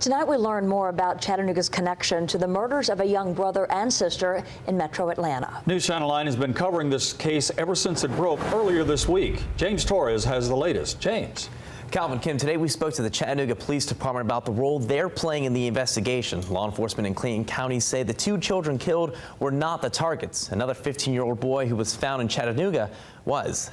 Tonight we learn more about Chattanooga's connection to the murders of a young brother and sister in metro Atlanta. NewsChannel 9 has been covering this case ever since it broke earlier this week. James Torres has the latest. James. Calvin, Kim, today we spoke to the Chattanooga Police Department about the role they're playing in the investigation. Law enforcement in Clayton County say the two children killed were not the targets. Another 15-year-old boy who was found in Chattanooga was.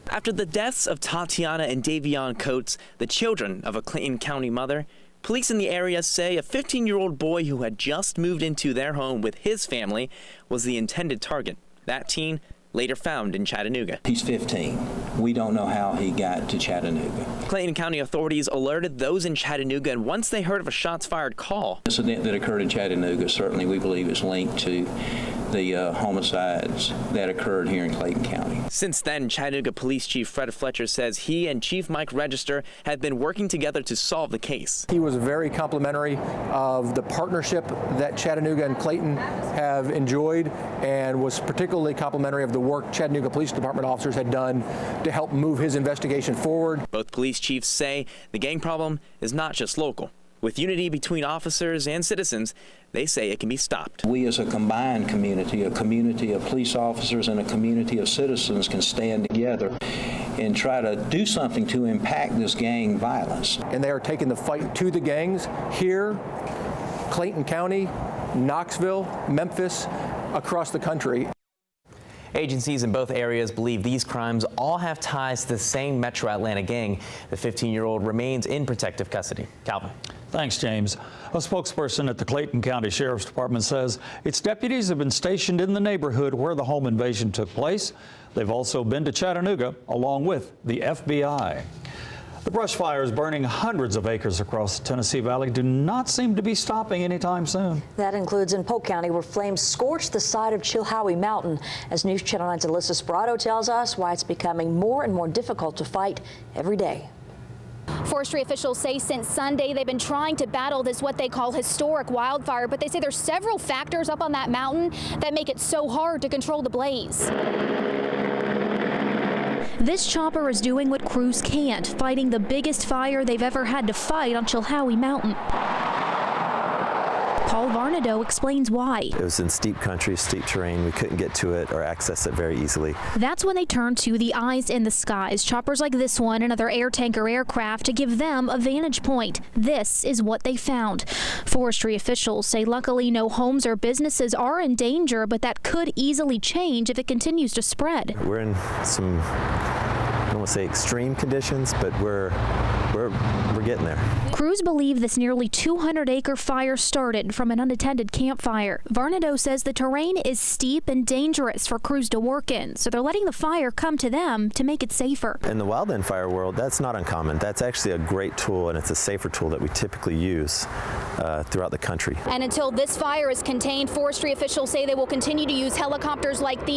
After the deaths of Tatiana and Davion Coates, the children of a Clayton County mother, police in the area say a 15-year-old boy who had just moved into their home with his family was the intended target. That teen later found in Chattanooga. He's 15. We don't know how he got to Chattanooga. Clayton County authorities alerted those in Chattanooga, and once they heard of a shots fired call. This incident that occurred in Chattanooga certainly we believe is linked to the homicides that occurred here in Clayton County. Since then, Chattanooga Police Chief Fred Fletcher says he and Chief Mike Register have been working together to solve the case. He was very complimentary of the partnership that Chattanooga and Clayton have enjoyed, and was particularly complimentary of the work Chattanooga Police Department officers had done to help move his investigation forward. Both police chiefs say the gang problem is not just local. With unity between officers and citizens, they say it can be stopped. We as a combined community, a community of police officers and a community of citizens can stand together and try to do something to impact this gang violence. And they are taking the fight to the gangs here, Clayton County, Knoxville, Memphis, across the country. Agencies in both areas believe these crimes all have ties to the same Metro Atlanta gang. The 15-year-old remains in protective custody. Calvin. Thanks, James. A spokesperson at the Clayton County Sheriff's Department says its deputies have been stationed in the neighborhood where the home invasion took place. They've also been to Chattanooga along with the FBI. The brush fires burning hundreds of acres across the Tennessee Valley do not seem to be stopping anytime soon. That includes in Polk County, where flames scorched the side of Chilhowie Mountain. As News Channel 9's Alyssa Sperato tells us why it's becoming more and more difficult to fight every day. Forestry officials say since Sunday they've been trying to battle this what they call historic wildfire, but they say there's several factors up on that mountain that make it so hard to control the blaze. This chopper is doing what crews can't, fighting the biggest fire they've ever had to fight on Chilhowie Mountain. Paul Varnado explains why. It was in steep country, steep terrain. We couldn't get to it or access it very easily. That's when they turned to the eyes in the skies, choppers like this one and other air tanker aircraft to give them a vantage point. This is what they found. Forestry officials say luckily no homes or businesses are in danger, but that could easily change if it continues to spread. We're in some, I don't want to say extreme conditions, but we're getting there. Crews believe this nearly 200-acre fire started from an unattended campfire. Varnado says the terrain is steep and dangerous for crews to work in, so they're letting the fire come to them to make it safer. In the wildland fire world, that's not uncommon. That's actually a great tool, and it's a safer tool that we typically use throughout the country. And until this fire is contained, forestry officials say they will continue to use helicopters like these